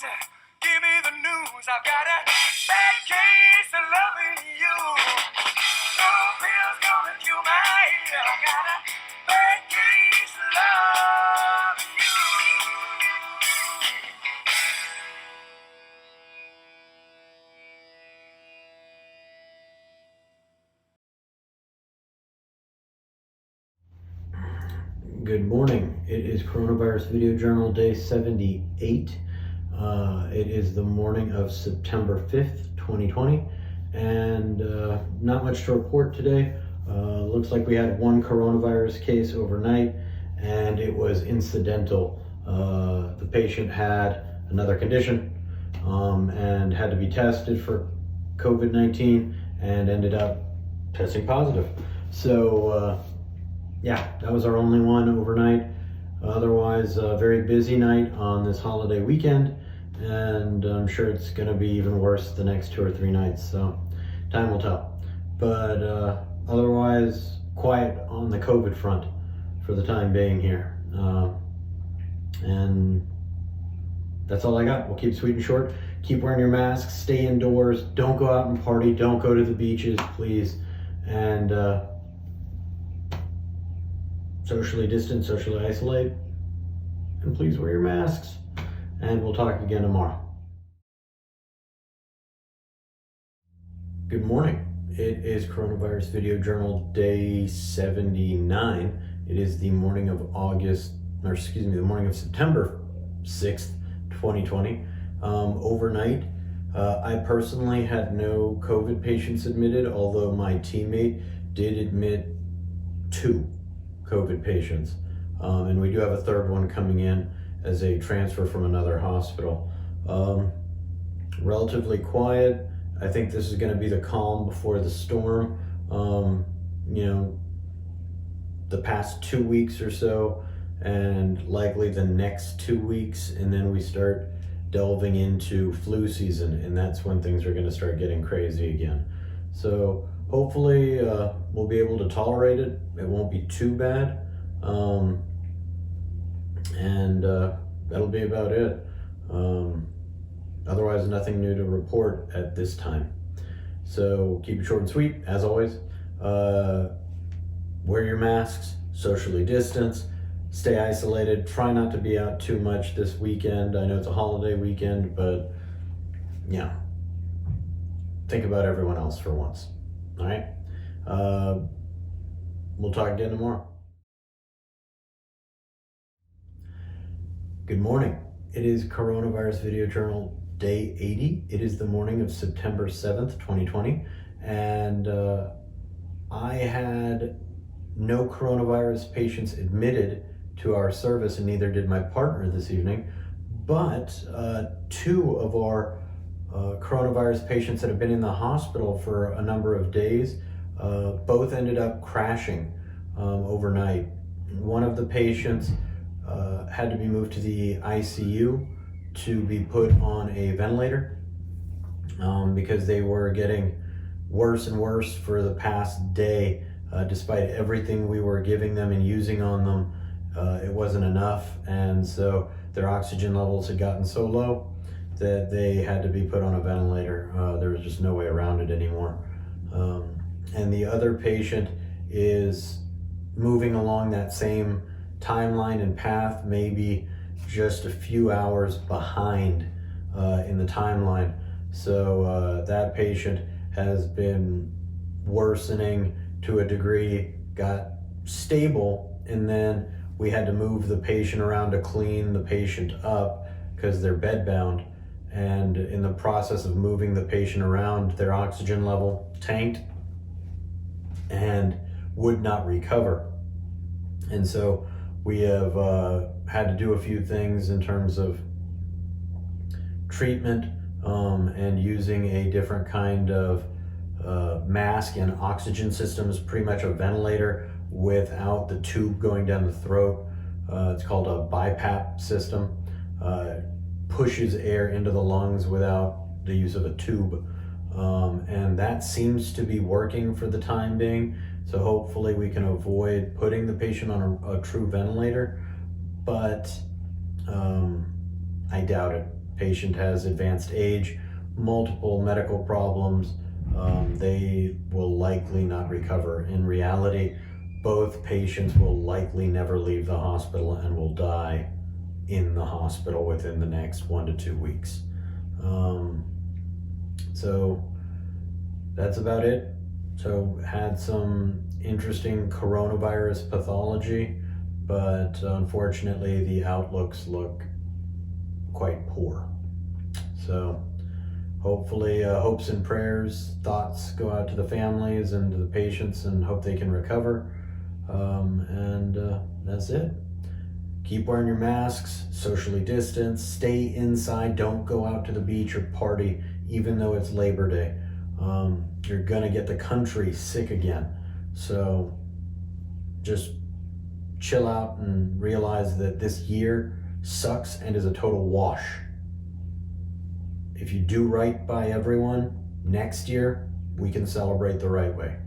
Give me the news. I've got a bad case of loving you. No pills gonna cure my head. I got a bad case of loving you. Good morning. It is Coronavirus Video Journal Day 78. It is the morning of September 5th, 2020, and not much to report today. Looks like we had one coronavirus case overnight, and it was incidental. The patient had another condition and had to be tested for COVID-19 and ended up testing positive. So yeah, that was our only one overnight. Otherwise, a very busy night on this holiday weekend, and I'm sure it's going to be even worse the next 2 or 3 nights, so time will tell. But otherwise, quiet on the COVID front for the time being here. And that's all I got. We'll keep it sweet and short. Keep wearing your masks, stay indoors, don't go out and party, don't go to the beaches, please. And socially distance, socially isolate, and please wear your masks. And we'll talk again tomorrow. Good morning. It is Coronavirus Video Journal Day 79. It is the morning of the morning of September 6th, 2020. Overnight, I personally had no COVID patients admitted, although my teammate did admit 2 COVID patients, and we do have a third one coming in as a transfer from another hospital. Relatively quiet. I think this is going to be the calm before the storm. The past 2 weeks or so, and likely the next 2 weeks, and then we start delving into flu season, and that's when things are going to start getting crazy again. So hopefully we'll be able to tolerate it. It won't be too bad. And that'll be about it. Otherwise, nothing new to report at this time. So keep it short and sweet, as always. Wear your masks, socially distance, stay isolated. Try not to be out too much this weekend. I know it's a holiday weekend, but yeah, think about everyone else for once. All right. We'll talk again tomorrow. Good morning. It is Coronavirus Video Journal Day 80. It is the morning of September 7th, 2020. And I had no coronavirus patients admitted to our service, and neither did my partner this evening. But 2 of our coronavirus patients that have been in the hospital for a number of days both ended up crashing overnight. One of the patients had to be moved to the ICU to be put on a ventilator because they were getting worse and worse for the past day. Despite everything we were giving them and using on them, it wasn't enough, and so their oxygen levels had gotten so low that they had to be put on a ventilator. There was just no way around it anymore. And the other patient is moving along that same timeline and path, maybe just a few hours behind in the timeline. So that patient has been worsening to a degree, got stable, and then we had to move the patient around to clean the patient up because they're bedbound. And in the process of moving the patient around, their oxygen level tanked and would not recover. And so we have had to do a few things in terms of treatment and using a different kind of mask and oxygen systems, pretty much a ventilator without the tube going down the throat. It's called a BiPAP system. Pushes air into the lungs without the use of a tube. And that seems to be working for the time being. So hopefully we can avoid putting the patient on a true ventilator, but I doubt it. patient has advanced age, multiple medical problems. They will likely not recover. In reality, both patients will likely never leave the hospital and will die in the hospital within the next 1 to 2 weeks. So that's about it. So had some interesting coronavirus pathology, but unfortunately the outlooks look quite poor. So hopefully hopes and prayers, thoughts go out to the families and to the patients, and hope they can recover. That's it. Keep wearing your masks, socially distance, stay inside, don't go out to the beach or party, even though it's Labor Day. You're gonna get the country sick again. So just chill out and realize that this year sucks and is a total wash. If you do right by everyone, next year we can celebrate the right way.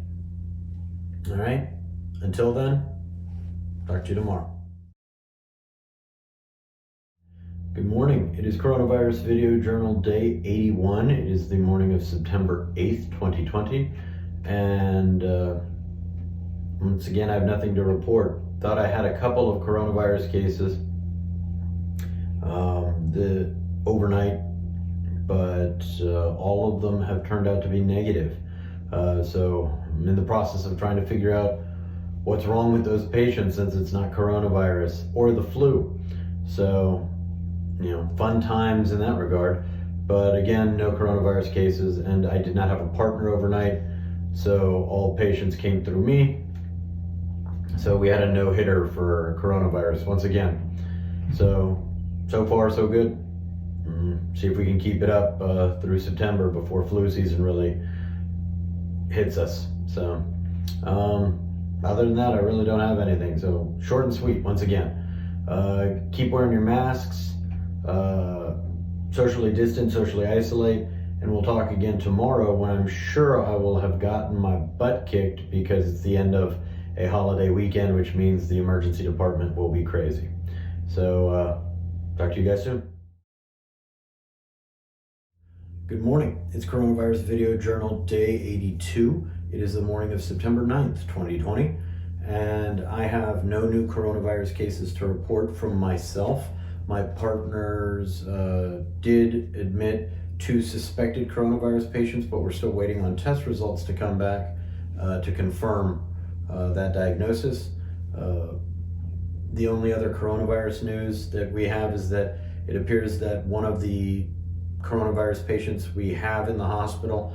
All right? Until then, talk to you tomorrow. Good morning. It is Coronavirus Video Journal Day 81. It is the morning of September 8th, 2020. And once again, I have nothing to report. Thought I had a couple of coronavirus cases the overnight, but all of them have turned out to be negative. So I'm in the process of trying to figure out what's wrong with those patients, since it's not coronavirus or the flu. So, fun times in that regard. But again, no coronavirus cases, and I did not have a partner overnight, so all patients came through me. So we had a no-hitter for coronavirus once again. So far so good. See if we can keep it up through September before flu season really hits us. So other than that, I really don't have anything. So short and sweet once again. Keep wearing your masks, socially distance, socially isolate, and we'll talk again tomorrow, when I'm sure I will have gotten my butt kicked, because it's the end of a holiday weekend, which means the emergency department will be crazy. So talk to you guys soon. Good morning. It's Coronavirus Video Journal Day 82. It is the morning of September 9th, 2020, and I have no new coronavirus cases to report from myself. My partners did admit 2 suspected coronavirus patients, but we're still waiting on test results to come back to confirm that diagnosis. The only other coronavirus news that we have is that it appears that one of the coronavirus patients we have in the hospital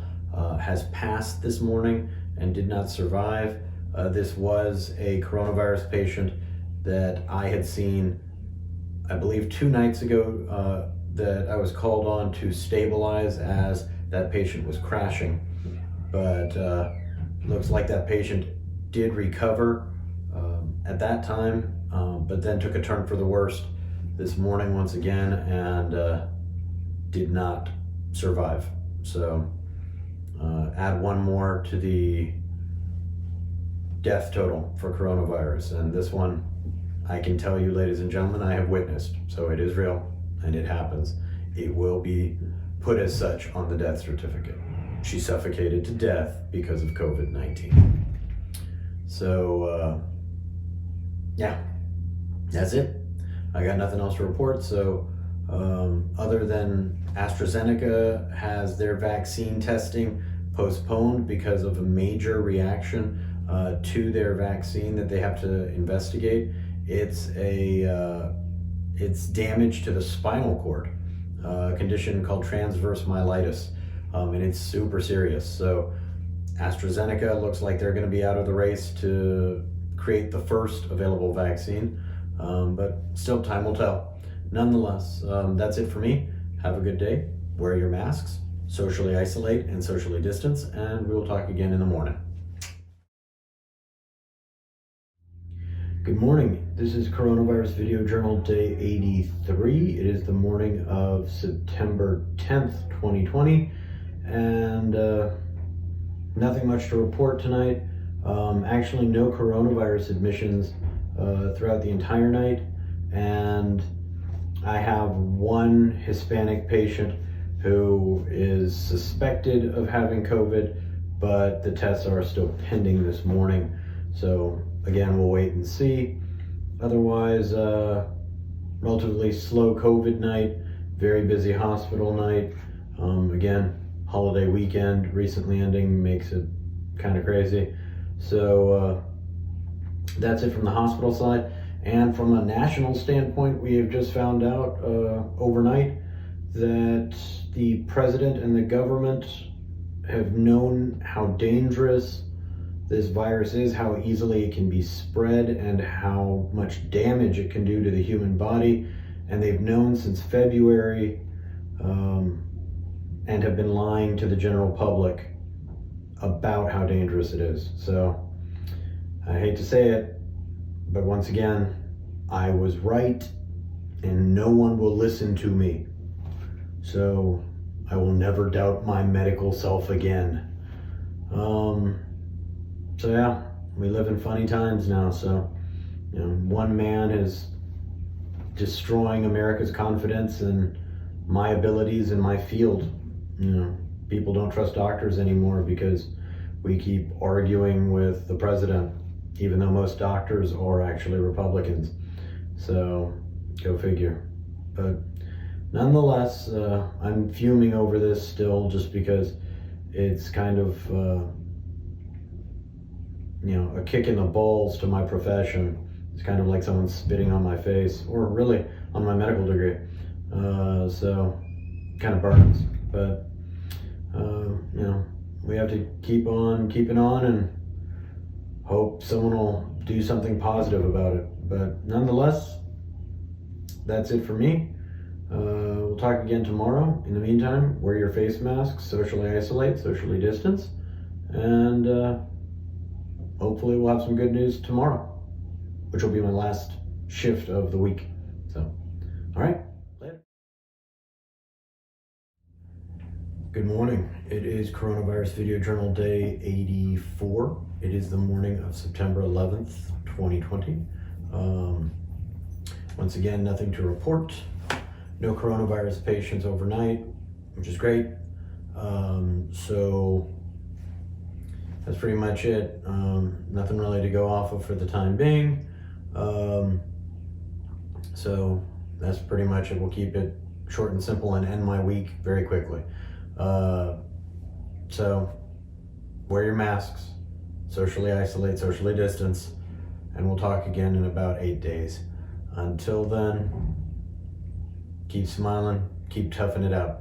has passed this morning and did not survive. This was a coronavirus patient that I had seen, I believe 2 nights ago, that I was called on to stabilize as that patient was crashing. But looks like that patient did recover at that time, but then took a turn for the worst this morning once again, and did not survive. So add one more to the death total for coronavirus, and this one, I can tell you, ladies and gentlemen, I have witnessed. So it is real and it happens. It will be put as such on the death certificate. She suffocated to death because of COVID-19. So yeah, that's it. I got nothing else to report. So other than AstraZeneca has their vaccine testing postponed because of a major reaction to their vaccine that they have to investigate. It's damage to the spinal cord, a condition called transverse myelitis, and it's super serious. So AstraZeneca looks like they're going to be out of the race to create the first available vaccine, but still time will tell. Nonetheless, that's it for me. Have a good day. Wear your masks, socially isolate and socially distance, and we will talk again in the morning. Good morning. This is Coronavirus Video Journal Day 83. It is the morning of September 10th, 2020, and nothing much to report tonight. Actually, no coronavirus admissions throughout the entire night, and I have one Hispanic patient who is suspected of having COVID, but the tests are still pending this morning. So again, we'll wait and see. Otherwise, relatively slow COVID night, very busy hospital night. Again, holiday weekend recently ending makes it kind of crazy. So that's it from the hospital side. And from a national standpoint, we have just found out overnight that the president and the government have known how dangerous this virus is, how easily it can be spread, and how much damage it can do to the human body. And they've known since February and have been lying to the general public about how dangerous it is. So I hate to say it, but once again, I was right, and no one will listen to me. So I will never doubt my medical self again. So yeah, we live in funny times now. So, one man is destroying America's confidence in my abilities in my field. People don't trust doctors anymore because we keep arguing with the president, even though most doctors are actually Republicans. So go figure. But nonetheless, I'm fuming over this still, just because it's kind of a kick in the balls to my profession. It's kind of like someone spitting on my face, or really on my medical degree. So kind of burns. But we have to keep on keeping on and hope someone will do something positive about it. But nonetheless, that's it for me. We'll talk again tomorrow. In the meantime, wear your face masks, socially isolate, socially distance, and hopefully we'll have some good news tomorrow, which will be my last shift of the week. So, all right, later. Good morning. It is Coronavirus Video Journal Day 84. It is the morning of September 11th, 2020. Once again, nothing to report. No coronavirus patients overnight, which is great. So that's pretty much it. Nothing really to go off of for the time being. So that's pretty much it. We'll keep it short and simple and end my week very quickly. So wear your masks, socially isolate, socially distance, and we'll talk again in about 8 days. Until then, keep smiling, keep toughing it out.